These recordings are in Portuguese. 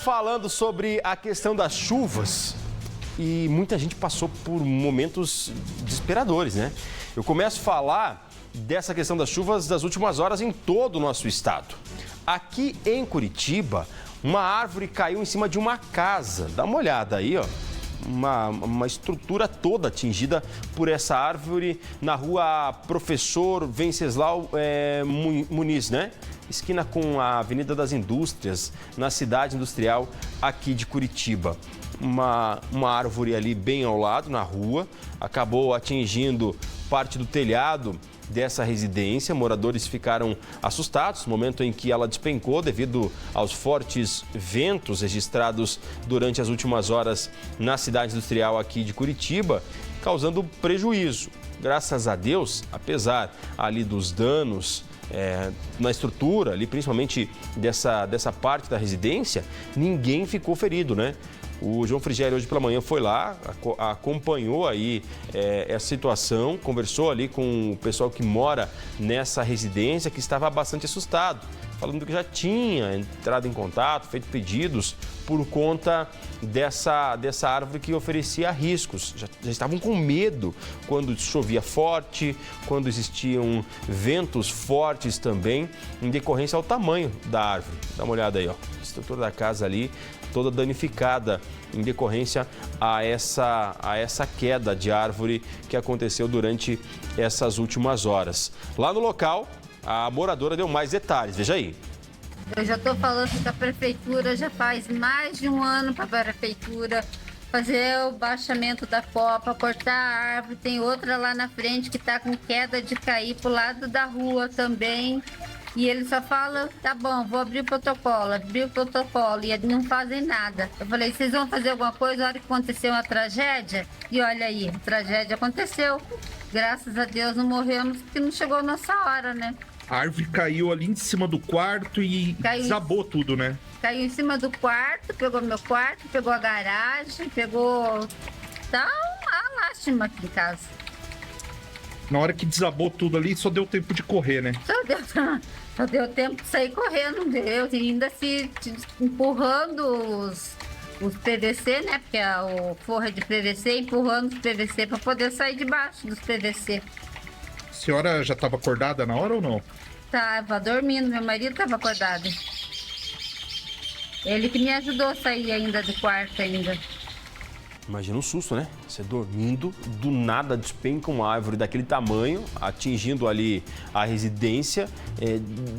Falando sobre a questão das chuvas, e muita gente passou por momentos desesperadores, né? Eu começo a falar dessa questão das chuvas das últimas horas em todo o nosso estado. Aqui em Curitiba, uma árvore caiu em cima de uma casa. Dá uma olhada aí, ó. Uma estrutura toda atingida por essa árvore na rua Professor Venceslau Muniz, né? Esquina com a Avenida das Indústrias, na cidade industrial aqui de Curitiba. Uma árvore ali bem ao lado, na rua, acabou atingindo parte do telhado dessa residência. Moradores ficaram assustados no momento em que ela despencou devido aos fortes ventos registrados durante as últimas horas na cidade industrial aqui de Curitiba, causando prejuízo. Graças a Deus, apesar ali dos danos na estrutura, ali, principalmente dessa parte da residência, ninguém ficou ferido, né? O João Frigério hoje pela manhã foi lá, acompanhou aí essa situação, conversou ali com o pessoal que mora nessa residência, que estava bastante assustado, falando que já tinha entrado em contato, feito pedidos por conta dessa árvore que oferecia riscos. Já estavam com medo quando chovia forte, quando existiam ventos fortes também, em decorrência ao tamanho da árvore. Dá uma olhada aí, ó. A estrutura da casa ali toda danificada em decorrência a essa queda de árvore que aconteceu durante essas últimas horas. Lá no local, a moradora deu mais detalhes, veja aí. Eu já estou falando com a prefeitura, já faz mais de um ano para a prefeitura fazer o baixamento da copa, cortar a árvore. Tem outra lá na frente que está com queda de cair para o lado da rua também. E ele só fala, tá bom, vou abrir o protocolo, e eles não fazem nada. Eu falei, vocês vão fazer alguma coisa na hora que aconteceu uma tragédia? E olha aí, a tragédia aconteceu. Graças a Deus não morremos, porque não chegou a nossa hora, né? A árvore caiu ali em cima do quarto e desabou tudo, né? Caiu em cima do quarto, pegou meu quarto, pegou a garagem, pegou... Tá uma lástima aqui em casa. Na hora que desabou tudo ali, só deu tempo de correr, né? Só deu tempo de sair correndo, deu. E ainda se empurrando os PVC, né? Porque o forro é de PVC, empurrando os PVC para poder sair debaixo dos PVC. A senhora já estava acordada na hora ou não? Tava dormindo, meu marido estava acordado. Ele que me ajudou a sair ainda do quarto ainda. Imagina um susto, né? Você dormindo, do nada despenca uma árvore daquele tamanho, atingindo ali a residência,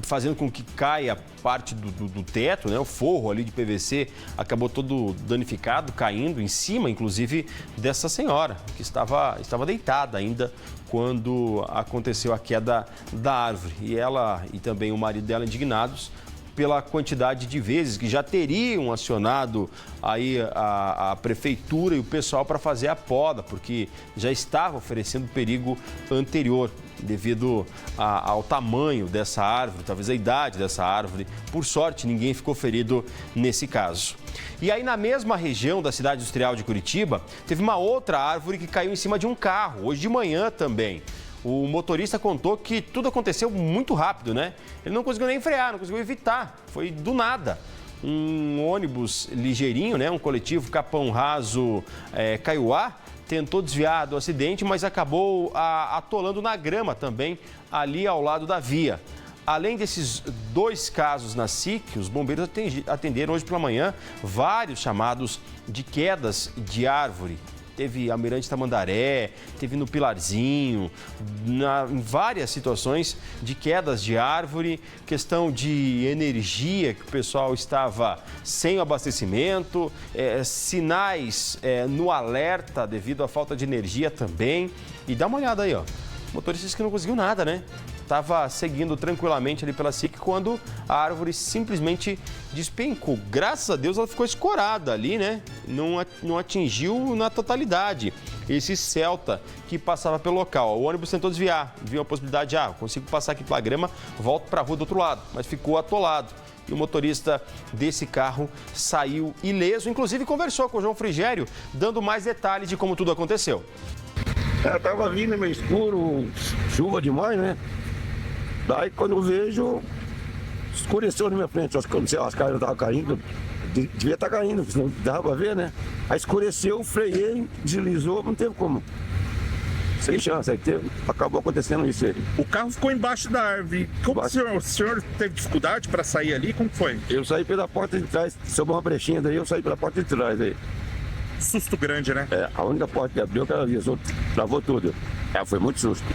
fazendo com que caia parte do teto, né? O forro ali de PVC acabou todo danificado, caindo em cima, inclusive, dessa senhora, que estava deitada ainda quando aconteceu a queda da árvore. E ela e também o marido dela indignados pela quantidade de vezes que já teriam acionado aí a prefeitura e o pessoal para fazer a poda, porque já estava oferecendo perigo anterior devido ao tamanho dessa árvore, talvez a idade dessa árvore. Por sorte, ninguém ficou ferido nesse caso. E aí, na mesma região da cidade industrial de Curitiba, teve uma outra árvore que caiu em cima de um carro, hoje de manhã também. O motorista contou que tudo aconteceu muito rápido, né? Ele não conseguiu nem frear, não conseguiu evitar. Foi do nada. Um ônibus ligeirinho, né? Um coletivo Capão Raso Caiuá, tentou desviar do acidente, mas acabou atolando na grama também, ali ao lado da via. Além desses dois casos na SIC, os bombeiros atenderam hoje pela manhã vários chamados de quedas de árvore. Teve Almirante Tamandaré, teve no Pilarzinho, em várias situações de quedas de árvore, questão de energia, que o pessoal estava sem o abastecimento, sinais no alerta devido à falta de energia também. E dá uma olhada aí, ó. O motorista disse que não conseguiu nada, né? Estava seguindo tranquilamente ali pela SIC quando a árvore simplesmente despencou. Graças a Deus ela ficou escorada ali, né? Não atingiu na totalidade esse Celta que passava pelo local. O ônibus tentou desviar, viu a possibilidade, consigo passar aqui pela grama, volto para a rua do outro lado, mas ficou atolado. E o motorista desse carro saiu ileso, inclusive conversou com o João Frigério, dando mais detalhes de como tudo aconteceu. Tava vindo meio escuro, chuva demais, né? Daí quando eu vejo, escureceu na minha frente, as casas estavam caindo, devia estar caindo, não dava pra ver, né? Aí escureceu, freiei, deslizou, não teve como. Sem chance, aí acabou acontecendo isso aí. O carro ficou embaixo da árvore. Como o senhor teve dificuldade para sair ali? Como foi? Eu saí pela porta de trás, sobrou uma brechinha daí, eu saí pela porta de trás aí. Susto grande, né? A única porta que abriu, aquela vez, travou tudo. Foi muito susto.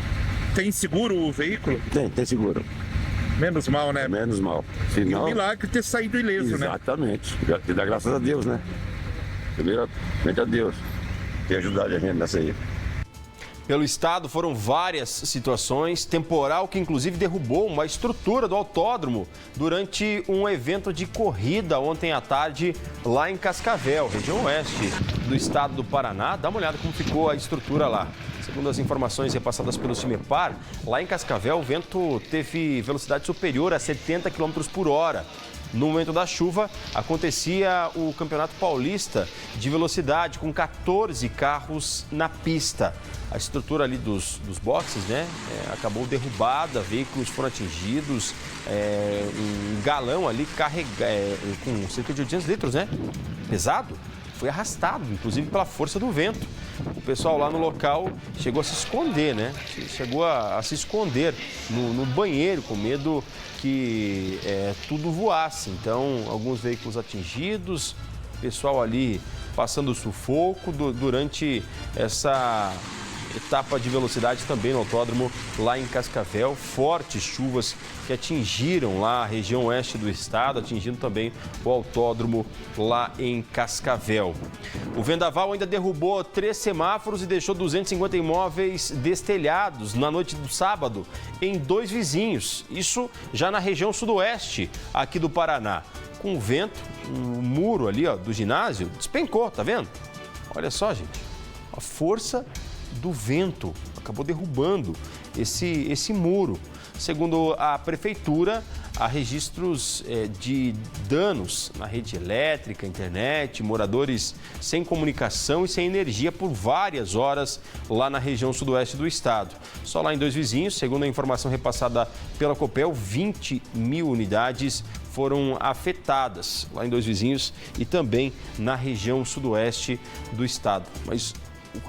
Tem seguro o veículo? Tem seguro. Menos mal, né? Menos mal. E um milagre ter saído ileso, né? Exatamente. E dá graças a Deus, né? Primeiramente a Deus ter ajudado a gente nessa aí. Pelo estado foram várias situações, temporal que inclusive derrubou uma estrutura do autódromo durante um evento de corrida ontem à tarde lá em Cascavel, região oeste do estado do Paraná. Dá uma olhada como ficou a estrutura lá. Segundo as informações repassadas pelo CIMEPAR, lá em Cascavel o vento teve velocidade superior a 70 km por hora. No momento da chuva, acontecia o Campeonato Paulista de Velocidade, com 14 carros na pista. A estrutura ali dos boxes, né, acabou derrubada, veículos foram atingidos, um galão ali com cerca de 800 litros, né, pesado, foi arrastado, inclusive pela força do vento. O pessoal lá no local chegou a se esconder, né? Chegou a se esconder no banheiro com medo que tudo voasse. Então, alguns veículos atingidos, pessoal ali passando sufoco durante essa etapa de velocidade também no autódromo lá em Cascavel. Fortes chuvas que atingiram lá a região oeste do estado, atingindo também o autódromo lá em Cascavel. O vendaval ainda derrubou 3 semáforos e deixou 250 imóveis destelhados na noite do sábado em 2 vizinhos. Isso já na região sudoeste aqui do Paraná. Com o vento, o muro ali do ginásio despencou, tá vendo? Olha só, gente, a força do vento acabou derrubando esse muro. Segundo a prefeitura, há registros de danos na rede elétrica, internet, moradores sem comunicação e sem energia por várias horas lá na região sudoeste do estado. Só lá em 2 vizinhos, segundo a informação repassada pela Copel, 20 mil unidades foram afetadas lá em 2 vizinhos e também na região sudoeste do estado. Mas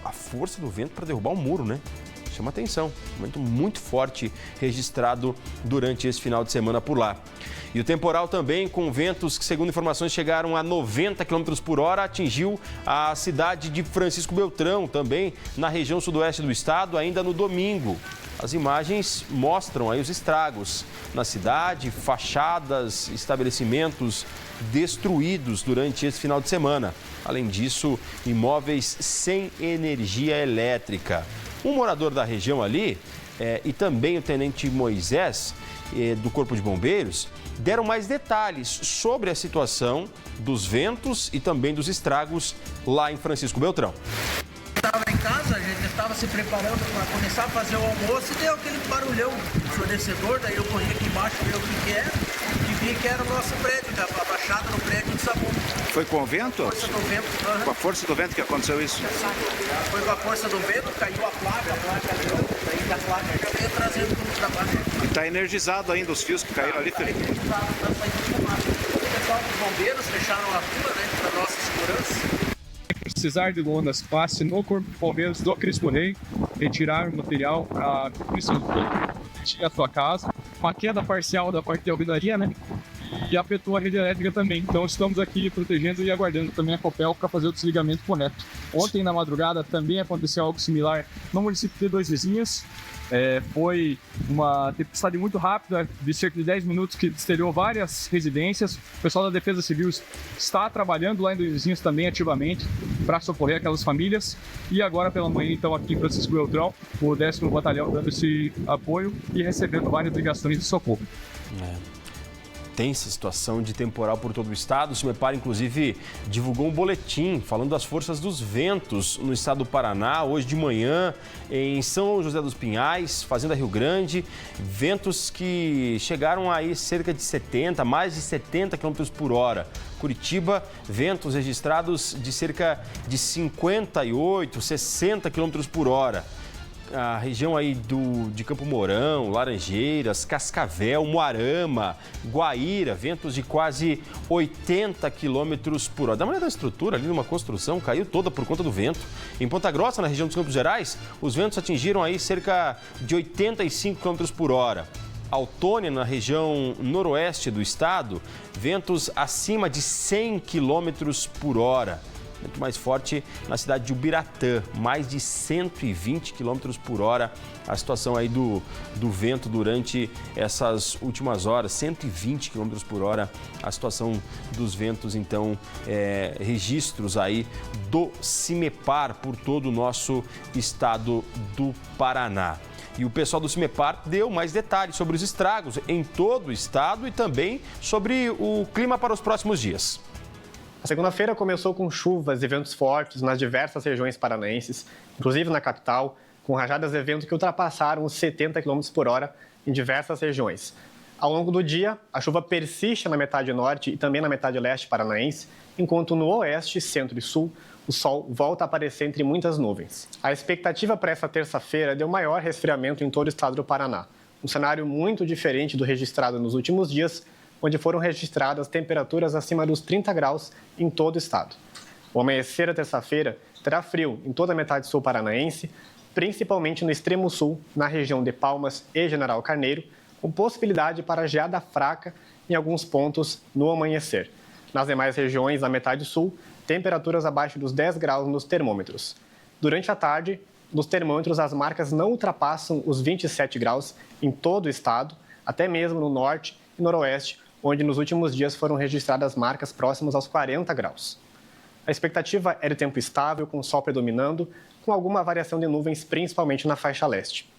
a força do vento para derrubar um muro, né? Chama atenção. Um vento muito forte registrado durante esse final de semana por lá. E o temporal também, com ventos que, segundo informações, chegaram a 90 km por hora, atingiu a cidade de Francisco Beltrão, também na região sudoeste do estado, ainda no domingo. As imagens mostram aí os estragos na cidade, fachadas, estabelecimentos destruídos durante esse final de semana. Além disso, imóveis sem energia elétrica. Um morador da região ali e também o tenente Moisés, do Corpo de Bombeiros, deram mais detalhes sobre a situação dos ventos e também dos estragos lá em Francisco Beltrão. Estava em casa, a gente estava se preparando para começar a fazer o almoço e deu aquele barulhão ensurdecedor, daí eu corri aqui embaixo, ver o que era, e vi que era o nosso prédio, a baixada no prédio de Sabu. Foi com o vento? Força do vento. Com a força do vento que aconteceu isso? Foi com a força do vento, caiu a placa daí a placa já veio trazendo tudo para baixo. E está energizado ainda os fios que caíram ali, Felipe? Está saindo fumaça. O pessoal dos bombeiros fecharam a rua, né, para nossa segurança. Precisar de lonas, passe no Corpo de Bombeiros do Cristo Rei, retirar o material para proteger a sua casa. Uma queda parcial da parte de alvenaria, né? E afetou a rede elétrica também. Então estamos aqui protegendo e aguardando também a Copel para fazer o desligamento correto. Ontem na madrugada também aconteceu algo similar no município de 2 vizinhos. Foi uma tempestade muito rápida, de cerca de 10 minutos, que destelhou várias residências. O pessoal da Defesa Civil está trabalhando lá em 2 vizinhos também ativamente para socorrer aquelas famílias. E agora pela manhã, então, aqui em Francisco Beltrão, o 10º Batalhão dando esse apoio e recebendo várias ligações de socorro. Tensa situação de temporal por todo o estado. O CIMEPAR, inclusive, divulgou um boletim falando das forças dos ventos no estado do Paraná, hoje de manhã, em São José dos Pinhais, Fazenda Rio Grande. Ventos que chegaram aí cerca de 70, mais de 70 km por hora. Curitiba, ventos registrados de cerca de 58, 60 km por hora. a região aí de Campo Mourão, Laranjeiras, Cascavel, Moarama, Guaíra, ventos de quase 80 km por hora. Da maneira da estrutura ali numa construção, caiu toda por conta do vento. Em Ponta Grossa, na região dos Campos Gerais, os ventos atingiram aí cerca de 85 km por hora. Autônia, na região noroeste do estado, ventos acima de 100 km por hora. Muito mais forte na cidade de Ubiratã, mais de 120 km por hora. A situação aí do vento durante essas últimas horas, 120 km por hora. A situação dos ventos, então, registros aí do CIMEPAR por todo o nosso estado do Paraná. E o pessoal do CIMEPAR deu mais detalhes sobre os estragos em todo o estado e também sobre o clima para os próximos dias. A segunda-feira começou com chuvas e ventos fortes nas diversas regiões paranaenses, inclusive na capital, com rajadas de vento que ultrapassaram os 70 km por hora em diversas regiões. Ao longo do dia, a chuva persiste na metade norte e também na metade leste paranaense, enquanto no oeste, centro e sul, o sol volta a aparecer entre muitas nuvens. A expectativa para essa terça-feira é de um maior resfriamento em todo o estado do Paraná, um cenário muito diferente do registrado nos últimos dias, onde foram registradas temperaturas acima dos 30 graus em todo o estado. O amanhecer da terça-feira terá frio em toda a metade sul paranaense, principalmente no extremo sul, na região de Palmas e General Carneiro, com possibilidade para geada fraca em alguns pontos no amanhecer. Nas demais regiões da metade sul, temperaturas abaixo dos 10 graus nos termômetros. Durante a tarde, nos termômetros as marcas não ultrapassam os 27 graus em todo o estado, até mesmo no norte e noroeste, onde nos últimos dias foram registradas marcas próximas aos 40 graus. A expectativa é de tempo estável, com o sol predominando, com alguma variação de nuvens, principalmente na faixa leste.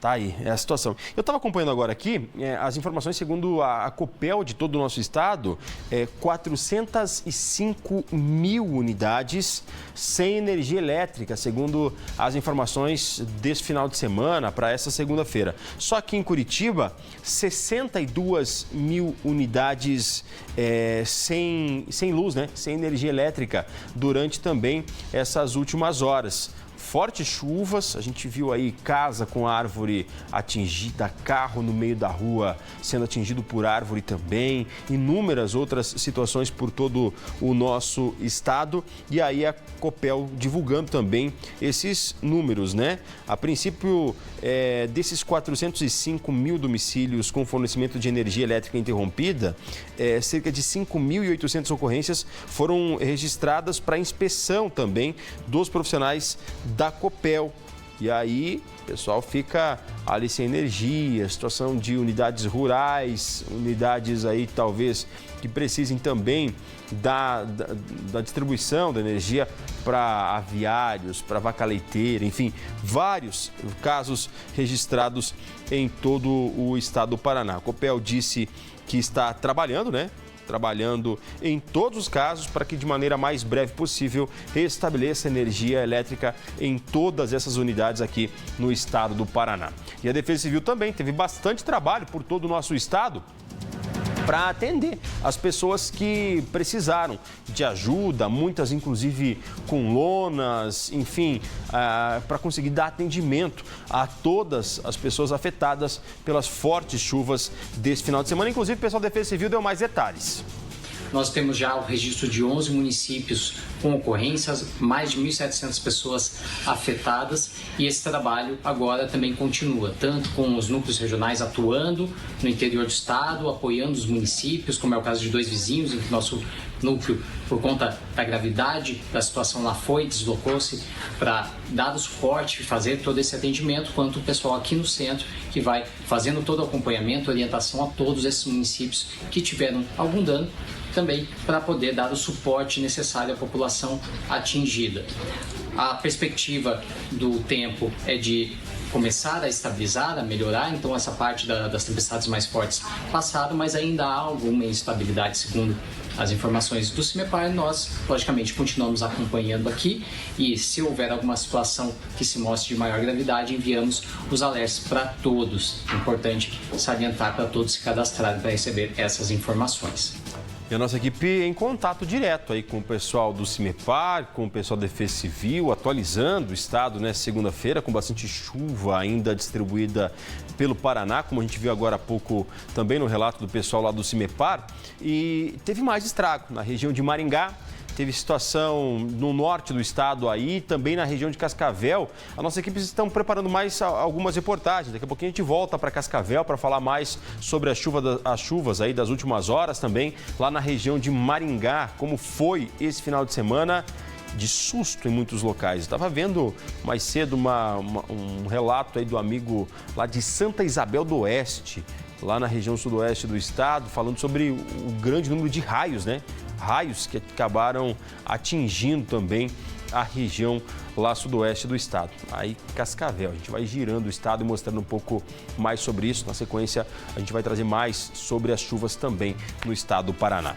Tá aí, é a situação. Eu estava acompanhando agora aqui as informações segundo a Copel de todo o nosso estado, 405 mil unidades sem energia elétrica, segundo as informações desse final de semana para essa segunda-feira. Só que em Curitiba, 62 mil unidades sem luz, né? Sem energia elétrica durante também essas últimas horas. Fortes chuvas, a gente viu aí casa com árvore atingida, carro no meio da rua sendo atingido por árvore também, inúmeras outras situações por todo o nosso estado. E aí a Copel divulgando também esses números, né? A princípio, desses 405 mil domicílios com fornecimento de energia elétrica interrompida, cerca de 5.800 ocorrências foram registradas para inspeção também dos profissionais da Copel. E aí o pessoal fica ali sem energia, situação de unidades rurais, unidades aí talvez que precisem também da distribuição da energia para aviários, para vaca leiteira, enfim, vários casos registrados em todo o estado do Paraná. A Copel disse que está trabalhando, né? Trabalhando em todos os casos para que de maneira mais breve possível restabeleça energia elétrica em todas essas unidades aqui no estado do Paraná. E a Defesa Civil também teve bastante trabalho por todo o nosso estado para atender as pessoas que precisaram de ajuda, muitas inclusive com lonas, enfim, para conseguir dar atendimento a todas as pessoas afetadas pelas fortes chuvas desse final de semana. Inclusive, o pessoal da Defesa Civil deu mais detalhes. Nós temos já o registro de 11 municípios com ocorrências, mais de 1.700 pessoas afetadas, e esse trabalho agora também continua, tanto com os núcleos regionais atuando no interior do estado, apoiando os municípios, como é o caso de Dois Vizinhos, em que nosso núcleo, por conta da gravidade da situação lá deslocou-se para dar o suporte e fazer todo esse atendimento, quanto o pessoal aqui no centro, que vai fazendo todo o acompanhamento, orientação a todos esses municípios que tiveram algum dano, também para poder dar o suporte necessário à população atingida. A perspectiva do tempo é de começar a estabilizar, a melhorar, então essa parte das tempestades mais fortes passaram, mas ainda há alguma instabilidade, segundo as informações do CIMEPAR. Nós, logicamente, continuamos acompanhando aqui e, se houver alguma situação que se mostre de maior gravidade, enviamos os alertas para todos. É importante salientar para todos se cadastrarem para receber essas informações. E a nossa equipe em contato direto aí com o pessoal do CIMEPAR, com o pessoal da Defesa Civil, atualizando o estado nessa segunda-feira, com bastante chuva ainda distribuída pelo Paraná, como a gente viu agora há pouco também no relato do pessoal lá do CIMEPAR. E teve mais estrago na região de Maringá. Teve situação no norte do estado aí, também na região de Cascavel. A nossa equipe está preparando mais algumas reportagens. Daqui a pouquinho a gente volta para Cascavel para falar mais sobre as chuvas aí das últimas horas também, lá na região de Maringá. Como foi esse final de semana de susto em muitos locais. Estava vendo mais cedo um relato aí do amigo lá de Santa Isabel do Oeste, lá na região sudoeste do estado, falando sobre o grande número de raios, né? Raios que acabaram atingindo também a região lá sudoeste do estado. Aí Cascavel, a gente vai girando o estado e mostrando um pouco mais sobre isso. Na sequência, a gente vai trazer mais sobre as chuvas também no estado do Paraná.